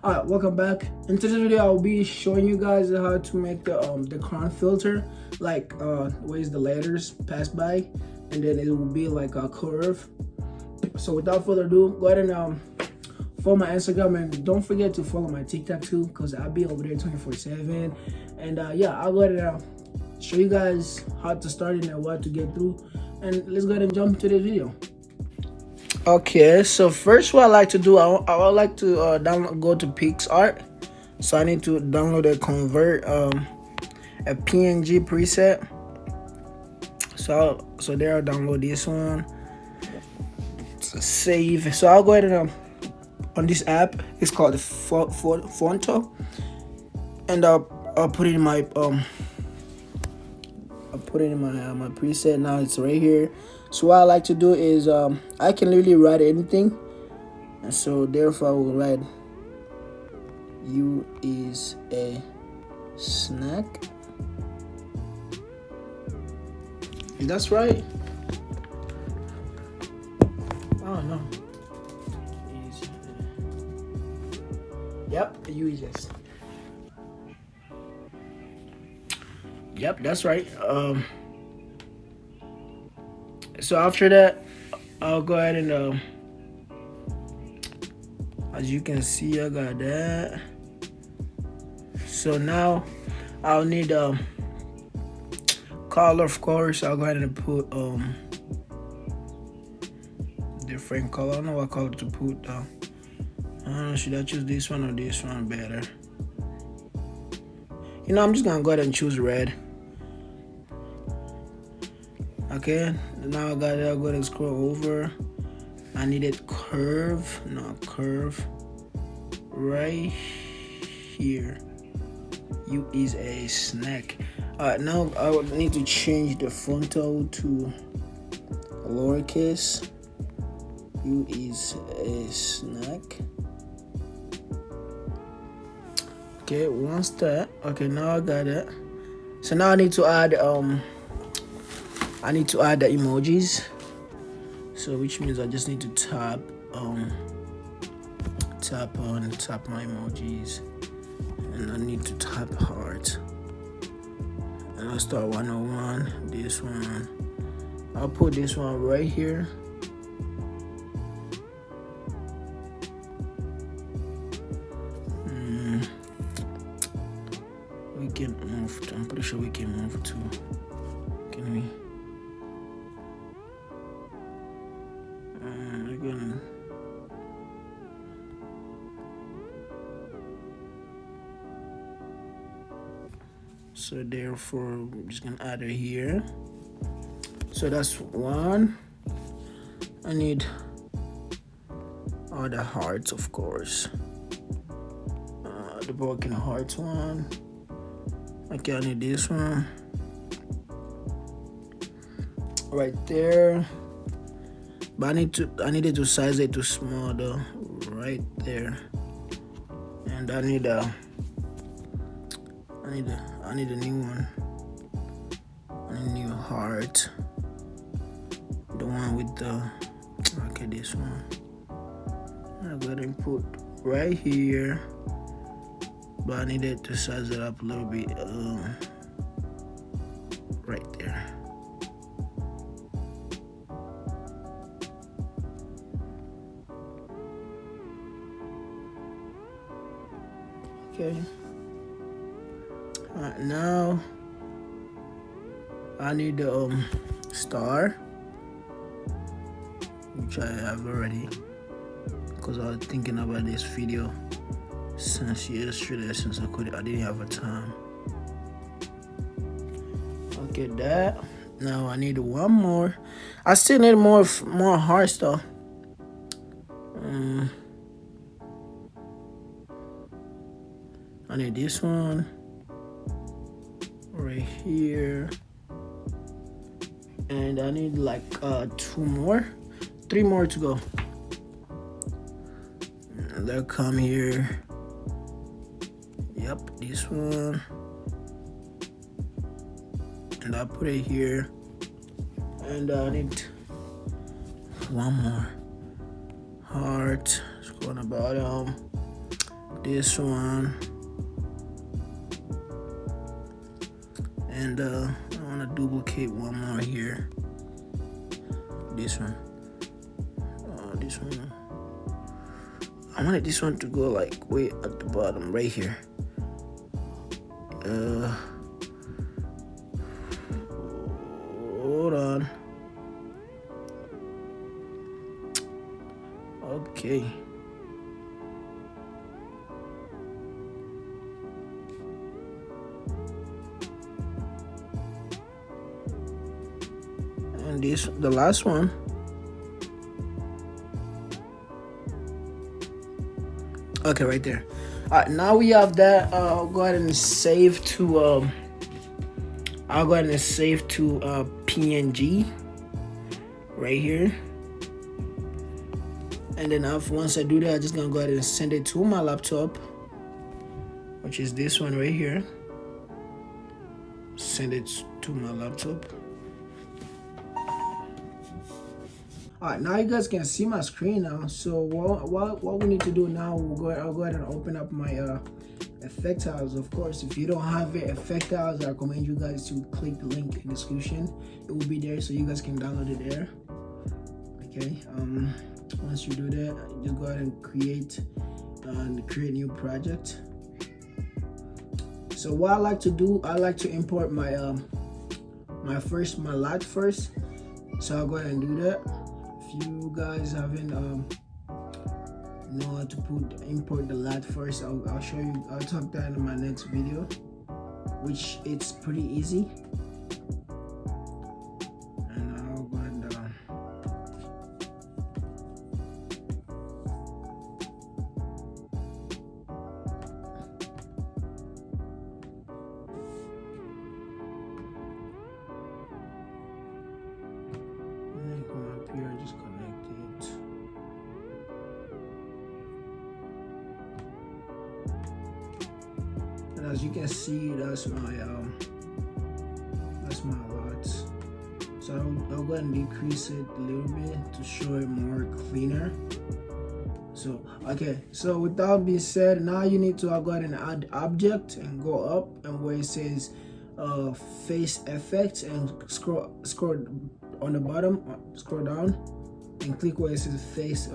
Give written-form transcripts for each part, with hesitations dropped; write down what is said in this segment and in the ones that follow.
Alright, welcome back. In today's video, I'll be showing you guys how to make the crown filter, like ways the letters pass by, and then it will be like a curve. So without further ado, go ahead and follow my Instagram, and don't forget to follow my TikTok too, because I'll be over there 24/7. And yeah, I'll go ahead and show you guys how to start it and what to get through. And let's go ahead and jump into this video. Okay, so first what I like to do, I would like to go to PixArt. So I need to download and convert a PNG preset. So there, I'll download this one. Save. So I'll go ahead and on this app, it's called Fonto, and I'll put it in my my preset. Now it's right here. So what I like to do is I can literally write anything, and so therefore I will write "You is a snack." That's right. Oh no. Yep, you is a snack. Yep, that's right. So after that, I'll go ahead and as you can see, I got that. So now I'll need color, of course. I'll go ahead and put different color. I don't know what color to put. Should I choose this one or this one better? You know, I'm just gonna go ahead and choose red. Okay, now I got it. I'll go ahead and scroll over. I need it curve, not curve. Right here. You is a snack. Alright, now I would need to change the frontal to lowercase. You is a snack. Okay, once that. Okay, now I got it. So now I need to add the emojis. So which means I just need to tap my emojis, and I need to tap heart, and I'll start 101. This one, I'll put this one right here. We can move to, I'm pretty sure we can move to, can we? We're gonna so therefore I'm just gonna add it here. So that's one. I need all the hearts, of course. The broken hearts one. Okay, I need this one right there. But I needed to size it too small though, right there. And I need a new one. A new heart. The one with the, okay, this one. I'm gonna put right here. But I needed to size it up a little bit, right there. Okay. Alright, now I need the star, which I have already, because I was thinking about this video since yesterday, since I didn't have a time. Okay, that. Now I need one more. I still need more hearts though. I need this one right here, and I need like 3 more to go. And they'll come here. Yep, this one, and I'll put it here, and I need one more heart. Scroll on the bottom. this one, and I want to duplicate one more here. This one. This one. I wanted this one to go like way at the bottom, right here. Hold on. Okay. And this, the last one. Okay, right there. All right, now we have that. I'll go ahead and save to. I'll go ahead and save to PNG right here. And then once I do that, I'm just gonna go ahead and send it to my laptop, which is this one right here. Send it to my laptop. All right, now you guys can see my screen now. So what we need to do now, I'll go ahead and open up my effectiles. Of course, if you don't have it, effectiles, I recommend you guys to click the link in the description. It will be there, so you guys can download it there. Okay. Once you do that, just go ahead and create new project. So what I like to do, I like to import my LUTS first. So I'll go ahead and do that. If you guys haven't know how to import the LUTS first, I'll show you. I'll talk that in my next video, which it's pretty easy. And I'll go ahead and here, just connect it. And as you can see, that's my LUTS. So I'll go ahead and decrease it a little bit to show it more cleaner. So okay, so with that being said, now you need to go ahead and add object and go up, and where it says face effects, and scroll on the bottom, scroll down and click where it says face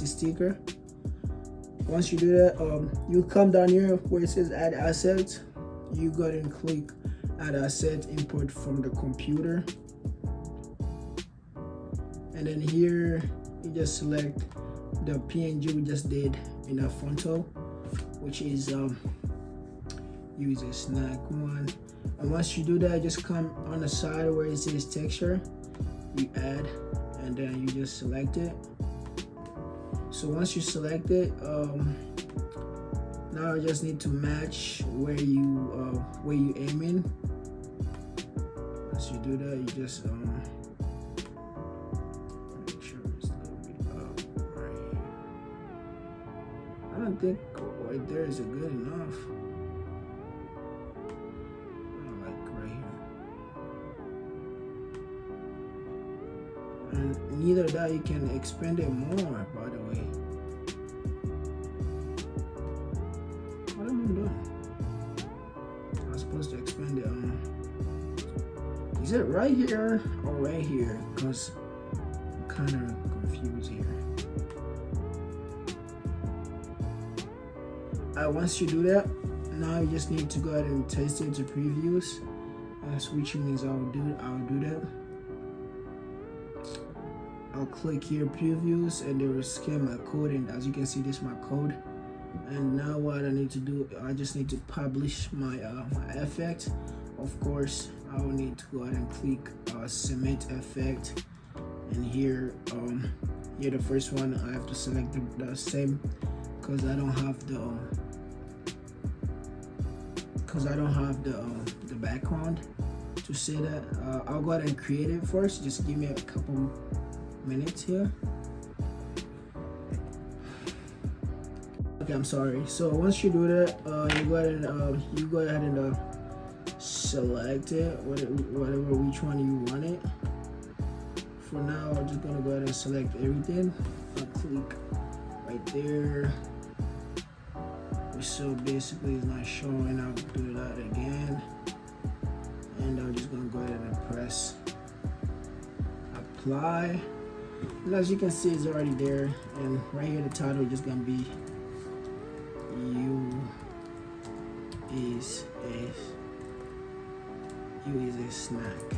sticker. Once you do that, you come down here where it says add assets. You go ahead and click add asset, import from the computer, and then here you just select the PNG we just did in a photo, which is use a snack one. And once you do that, just come on the side where it says texture, you add, and then you just select it. So once you select it, now you just need to match where you aiming. Once you do that, you just make sure it's a little bit up right here. I don't think right there is good enough. And neither that, you can expand it more, by the way. What am I doing? I was supposed to expand it. Is it right here or right here? Because I'm kind of confused here. Once you do that, now you just need to go ahead and test it to previews. Which means I'll do that. I'll click here previews, and they will scan my code, and as you can see, this is my code. And now what I need to do, I just need to publish my my effect. Of course, I will need to go ahead and click submit effect, and here here the first one I have to select the same, because I don't have the background to say that. I'll go ahead and create it first. Just give me a couple minutes here. Okay, I'm sorry. So once you do that, you go ahead and select it, whatever which one you want it. For now, I'm just gonna go ahead and select everything. I'll click right there. So basically it's not showing. I'll do that again, and I'm just gonna go ahead and press apply, and as you can see it's already there. And right here the title is just gonna be you is a snack.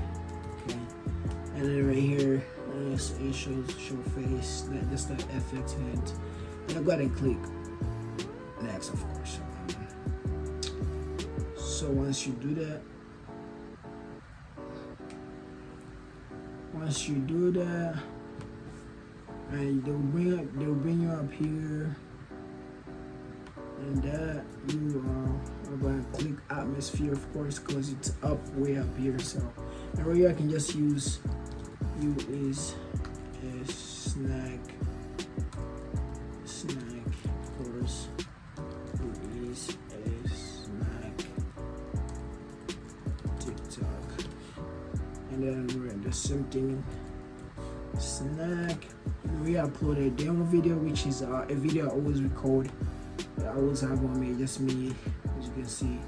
Okay, and then right here it shows show face, that's the FX hint, and I'll go ahead and click next, of course. So once you do that, and they'll bring you up here, and that you are going to click atmosphere, of course, because it's up way up here. So and right here I can just use you is a snack, of course. You is a snack TikTok, and then we're in the same thing, snack. We uploaded a demo video, which is a video I always record. I always have on me, just me, as you can see.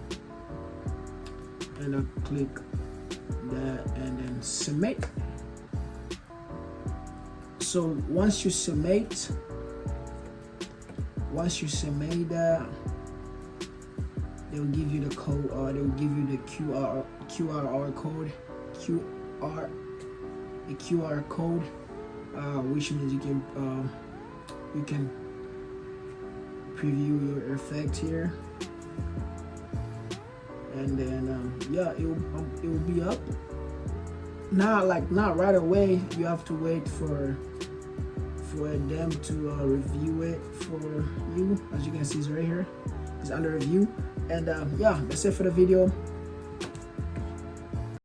And I click that and then submit. So once you submit that, they'll give you the code, or they'll give you the QR code, the QR code, which means you can preview your effect here, and then yeah, it will be up. Not right away. You have to wait for them to review it for you. As you can see, it's right here. It's under review. And yeah, that's it for the video.